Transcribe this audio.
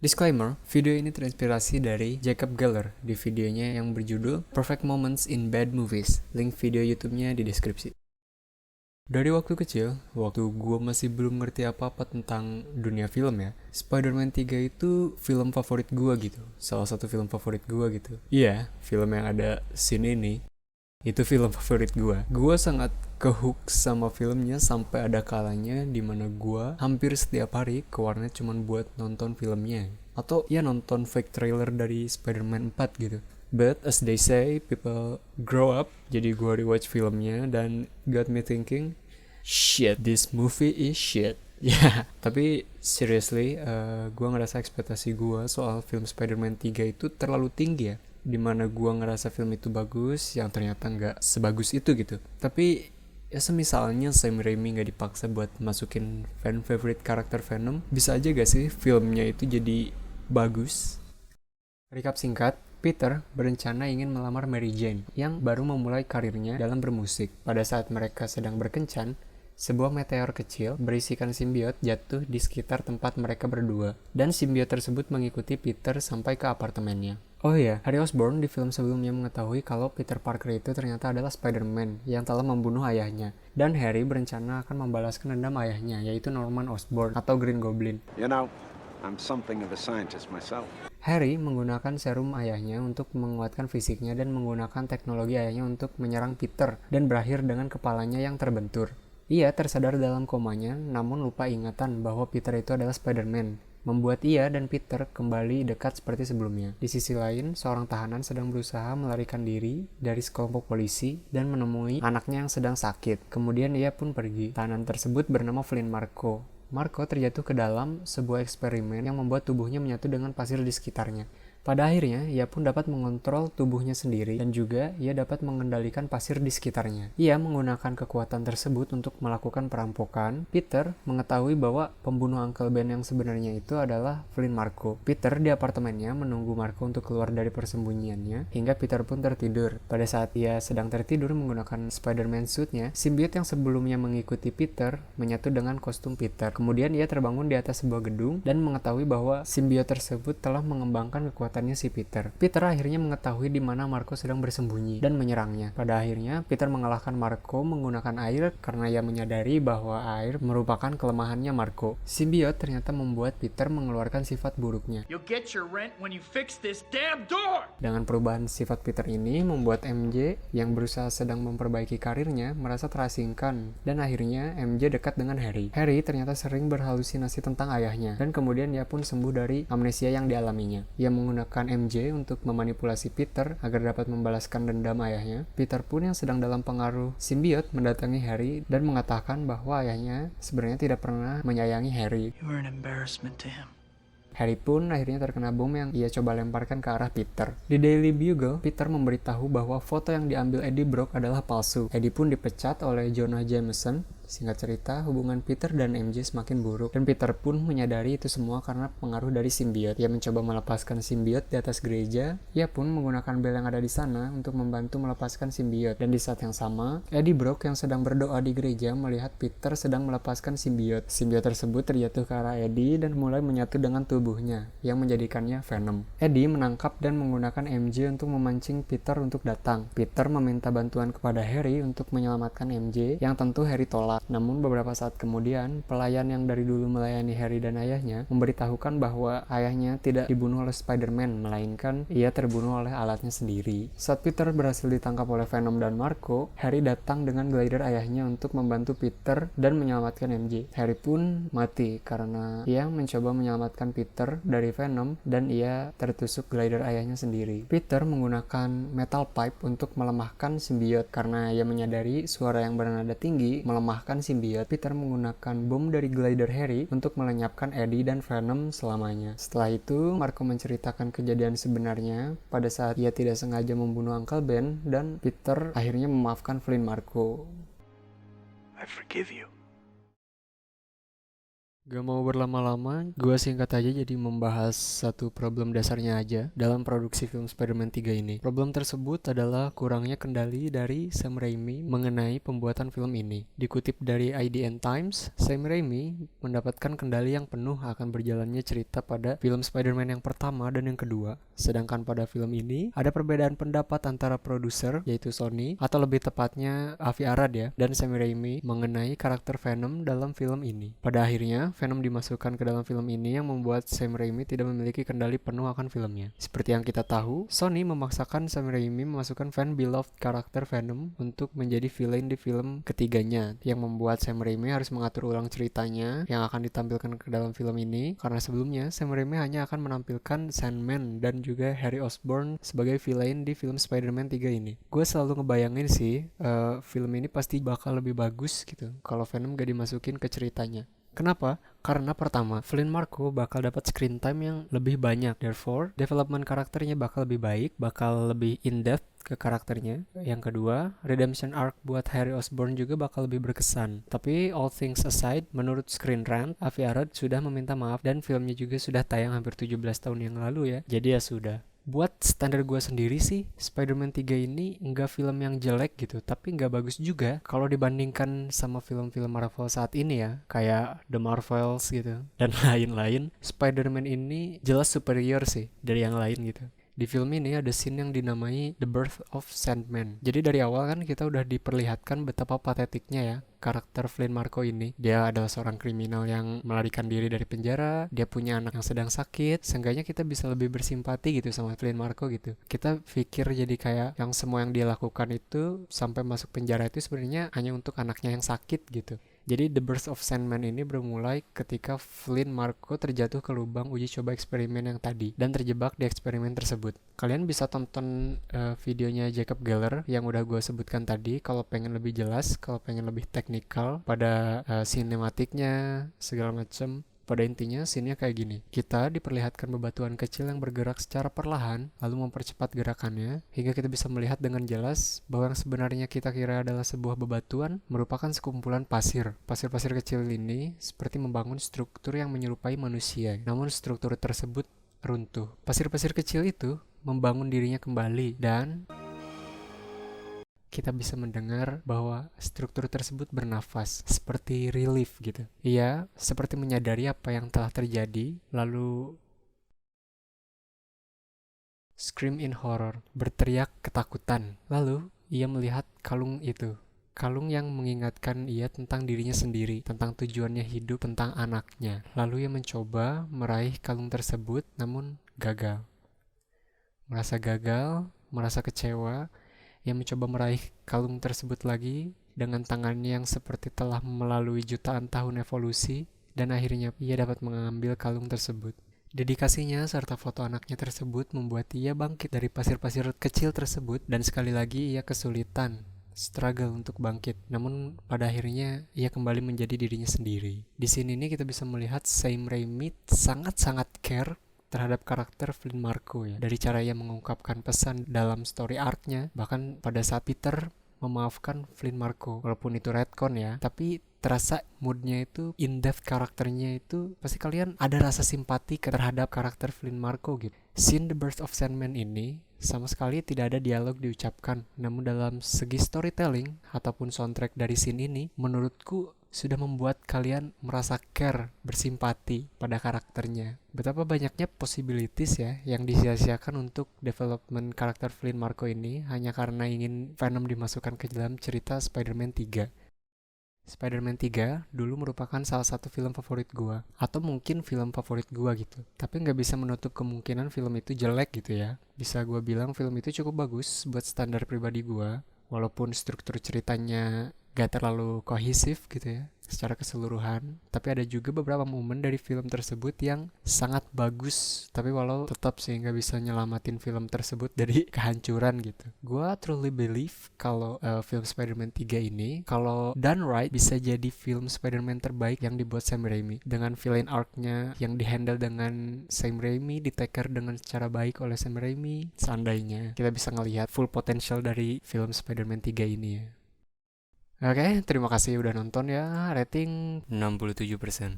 Disclaimer, video ini terinspirasi dari Jacob Geller di videonya yang berjudul Perfect Moments in Bad Movies. Link video YouTube-nya di deskripsi. Dari waktu kecil, waktu gue masih belum ngerti apa-apa tentang dunia film ya, Spider-Man 3 itu film favorit gue gitu. Salah satu film favorit gue gitu. Iya, film yang ada scene ini. Itu film favorit gue. Gue sangat kehook sama filmnya sampai ada kalanya dimana gue hampir setiap hari ke warnet cuman buat nonton filmnya. Atau ya nonton fake trailer dari Spider-Man 4 gitu. But as they say, people grow up. Jadi gue rewatch filmnya dan got me thinking, shit, this movie is shit. Ya, tapi seriously, gue ngerasa ekspektasi gue soal film Spider-Man 3 itu terlalu tinggi ya. Dimana gue ngerasa film itu bagus, yang ternyata nggak sebagus itu gitu. Tapi ya semisalnya Sam Raimi nggak dipaksa buat masukin fan favorite karakter Venom, bisa aja gak sih filmnya itu jadi bagus? Recap singkat, Peter berencana ingin melamar Mary Jane yang baru memulai karirnya dalam bermusik. Pada saat mereka sedang berkencan, sebuah meteor kecil berisikan simbiot jatuh di sekitar tempat mereka berdua, dan simbiot tersebut mengikuti Peter sampai ke apartemennya. Oh iya, Harry Osborn di film sebelumnya mengetahui kalau Peter Parker itu ternyata adalah Spider-Man yang telah membunuh ayahnya, dan Harry berencana akan membalaskan dendam ayahnya, yaitu Norman Osborn atau Green Goblin. You know, I'm something of a scientist myself. Harry menggunakan serum ayahnya untuk menguatkan fisiknya dan menggunakan teknologi ayahnya untuk menyerang Peter dan berakhir dengan kepalanya yang terbentur. Ia tersadar dalam komanya, namun lupa ingatan bahwa Peter itu adalah Spider-Man, membuat ia dan Peter kembali dekat seperti sebelumnya. Di sisi lain, seorang tahanan sedang berusaha melarikan diri dari sekelompok polisi dan menemui anaknya yang sedang sakit. Kemudian ia pun pergi. Tahanan tersebut bernama Flynn Marko. Marko terjatuh ke dalam sebuah eksperimen yang membuat tubuhnya menyatu dengan pasir di sekitarnya. Pada akhirnya, ia pun dapat mengontrol tubuhnya sendiri dan juga ia dapat mengendalikan pasir di sekitarnya. Ia menggunakan kekuatan tersebut untuk melakukan perampokan. Peter mengetahui bahwa pembunuh Uncle Ben yang sebenarnya itu adalah Flynn Marko. Peter di apartemennya menunggu Marko untuk keluar dari persembunyiannya hingga Peter pun tertidur. Pada saat ia sedang tertidur menggunakan Spider-Man suit-nya, simbiot yang sebelumnya mengikuti Peter menyatu dengan kostum Peter. Kemudian ia terbangun di atas sebuah gedung dan mengetahui bahwa simbiot tersebut telah mengembangkan kekuatannya si Peter. Peter akhirnya mengetahui di mana Marko sedang bersembunyi dan menyerangnya. Pada akhirnya, Peter mengalahkan Marko menggunakan air karena ia menyadari bahwa air merupakan kelemahannya Marko. Simbiot ternyata membuat Peter mengeluarkan sifat buruknya. You'll get your rent when you fix this damn door! Dengan perubahan sifat Peter ini membuat MJ yang berusaha sedang memperbaiki karirnya merasa terasingkan dan akhirnya MJ dekat dengan Harry. Harry ternyata sering berhalusinasi tentang ayahnya dan kemudian ia pun sembuh dari amnesia yang dialaminya. Ia menggunakan MJ untuk memanipulasi Peter agar dapat membalaskan dendam ayahnya. Peter pun yang sedang dalam pengaruh simbiot mendatangi Harry dan mengatakan bahwa ayahnya sebenarnya tidak pernah menyayangi Harry. You were an embarrassment to him. Harry pun akhirnya terkena bom yang ia coba lemparkan ke arah Peter. Di Daily Bugle, Peter memberitahu bahwa foto yang diambil Eddie Brock adalah palsu. Eddie pun dipecat oleh Jonah Jameson. Singkat cerita, hubungan Peter dan MJ semakin buruk, dan Peter pun menyadari itu semua karena pengaruh dari simbiot. Ia mencoba melepaskan simbiot di atas gereja. Ia pun menggunakan bel yang ada di sana untuk membantu melepaskan simbiot. Dan di saat yang sama, Eddie Brock yang sedang berdoa di gereja melihat Peter sedang melepaskan simbiot. Simbiot tersebut terjatuh ke arah Eddie dan mulai menyatu dengan tubuhnya, yang menjadikannya Venom. Eddie menangkap dan menggunakan MJ untuk memancing Peter untuk datang. Peter meminta bantuan kepada Harry untuk menyelamatkan MJ, yang tentu Harry tolak. Namun beberapa saat kemudian, pelayan yang dari dulu melayani Harry dan ayahnya memberitahukan bahwa ayahnya tidak dibunuh oleh Spider-Man, melainkan ia terbunuh oleh alatnya sendiri. Saat Peter berhasil ditangkap oleh Venom dan Marko, Harry datang dengan glider ayahnya untuk membantu Peter dan menyelamatkan MJ. Harry pun mati karena ia mencoba menyelamatkan Peter dari Venom dan ia tertusuk glider ayahnya sendiri. Peter menggunakan metal pipe untuk melemahkan simbiot karena ia menyadari suara yang bernada tinggi melemahkan simbiot. Peter menggunakan bom dari glider Harry untuk melenyapkan Eddie dan Venom selamanya. Setelah itu, Marko menceritakan kejadian sebenarnya pada saat ia tidak sengaja membunuh Uncle Ben dan Peter akhirnya memaafkan Flynn Marko. I forgive you. Gak mau berlama-lama, gue singkat aja jadi membahas satu problem dasarnya aja dalam produksi film Spider-Man 3 ini. Problem tersebut adalah kurangnya kendali dari Sam Raimi mengenai pembuatan film ini. Dikutip dari IDN Times, Sam Raimi mendapatkan kendali yang penuh akan berjalannya cerita pada film Spider-Man yang pertama dan yang kedua. Sedangkan pada film ini, ada perbedaan pendapat antara produser, yaitu Sony, atau lebih tepatnya Avi Arad ya, dan Sam Raimi mengenai karakter Venom dalam film ini. Pada akhirnya, Venom dimasukkan ke dalam film ini yang membuat Sam Raimi tidak memiliki kendali penuh akan filmnya. Seperti yang kita tahu, Sony memaksakan Sam Raimi memasukkan fan-beloved karakter Venom untuk menjadi villain di film ketiganya, yang membuat Sam Raimi harus mengatur ulang ceritanya yang akan ditampilkan ke dalam film ini, karena sebelumnya Sam Raimi hanya akan menampilkan Sandman dan juga Harry Osborn sebagai villain di film Spider-Man 3 ini. Gue selalu ngebayangin sih, film ini pasti bakal lebih bagus gitu kalau Venom gak dimasukin ke ceritanya. Kenapa? Karena pertama, Flynn Marko bakal dapat screen time yang lebih banyak. Therefore, development karakternya bakal lebih baik, bakal lebih in-depth ke karakternya. Yang kedua, redemption arc buat Harry Osborn juga bakal lebih berkesan. Tapi all things aside, menurut Screen Rant, Avi Arad sudah meminta maaf dan filmnya juga sudah tayang hampir 17 tahun yang lalu ya. Jadi ya sudah. Buat standar gue sendiri sih, Spider-Man 3 ini nggak film yang jelek gitu, tapi nggak bagus juga kalau dibandingkan sama film-film Marvel saat ini ya, kayak The Marvels gitu, dan lain-lain. Spider-Man ini jelas superior sih dari yang lain gitu. Di film ini ada scene yang dinamai The Birth of Sandman. Jadi dari awal kan kita udah diperlihatkan betapa patetiknya ya karakter Flynn Marko ini. Dia adalah seorang kriminal yang melarikan diri dari penjara, dia punya anak yang sedang sakit. Seenggaknya kita bisa lebih bersimpati gitu sama Flynn Marko gitu. Kita pikir jadi kayak yang semua yang dia lakukan itu sampai masuk penjara itu sebenarnya hanya untuk anaknya yang sakit gitu. Jadi The Birth of Sandman ini bermulai ketika Flynn Marko terjatuh ke lubang uji coba eksperimen yang tadi dan terjebak di eksperimen tersebut. Kalian bisa tonton videonya Jacob Geller yang udah gue sebutkan tadi kalau pengen lebih jelas, kalau pengen lebih teknikal pada sinematiknya segala macam. Pada intinya, scene-nya kayak gini. Kita diperlihatkan bebatuan kecil yang bergerak secara perlahan, lalu mempercepat gerakannya, hingga kita bisa melihat dengan jelas bahwa yang sebenarnya kita kira adalah sebuah bebatuan, merupakan sekumpulan pasir. Pasir-pasir kecil ini seperti membangun struktur yang menyerupai manusia, namun struktur tersebut runtuh. Pasir-pasir kecil itu membangun dirinya kembali, dan kita bisa mendengar bahwa struktur tersebut bernafas, seperti relief gitu. Ia seperti menyadari apa yang telah terjadi, lalu scream in horror, berteriak ketakutan. Lalu ia melihat kalung itu. Kalung yang mengingatkan ia tentang dirinya sendiri, tentang tujuannya hidup, tentang anaknya. Lalu ia mencoba meraih kalung tersebut, namun gagal. Merasa gagal, merasa kecewa, ia mencoba meraih kalung tersebut lagi dengan tangannya yang seperti telah melalui jutaan tahun evolusi, dan akhirnya ia dapat mengambil kalung tersebut. Dedikasinya serta foto anaknya tersebut membuat ia bangkit dari pasir-pasir kecil tersebut, dan sekali lagi ia kesulitan, struggle untuk bangkit. Namun pada akhirnya ia kembali menjadi dirinya sendiri. Di sini nih kita bisa melihat Sam Raimi sangat-sangat care terhadap karakter Flynn Marko ya. Dari cara ia mengungkapkan pesan dalam story arc-nya, bahkan pada saat Peter memaafkan Flynn Marko, walaupun itu retcon ya, tapi terasa moodnya itu, in-depth karakternya itu, pasti kalian ada rasa simpati terhadap karakter Flynn Marko gitu. Scene The Birth of Sandman ini sama sekali tidak ada dialog diucapkan, namun dalam segi storytelling ataupun soundtrack dari scene ini, menurutku sudah membuat kalian merasa care, bersimpati pada karakternya. Betapa banyaknya possibilities ya yang disia-siakan untuk development karakter Flynn Marko ini hanya karena ingin Venom dimasukkan ke dalam cerita Spider-Man 3. Spider-Man 3 dulu merupakan salah satu film favorit gua, atau mungkin film favorit gua gitu. Tapi nggak bisa menutup kemungkinan film itu jelek gitu ya. Bisa gua bilang film itu cukup bagus buat standar pribadi gua, walaupun struktur ceritanya gak terlalu kohesif gitu ya secara keseluruhan, tapi ada juga beberapa momen dari film tersebut yang sangat bagus, tapi walau tetap sih nggak bisa nyelamatin film tersebut dari kehancuran gitu. Gua truly believe kalau film Spider-Man 3 ini kalau done right bisa jadi film Spider-Man terbaik yang dibuat Sam Raimi, dengan villain arc-nya yang dihandle dengan Sam Raimi, di-take dengan secara baik oleh Sam Raimi. Seandainya kita bisa ngelihat full potential dari film Spider-Man 3 ini ya. Oke, terima kasih udah nonton ya. Rating 67%.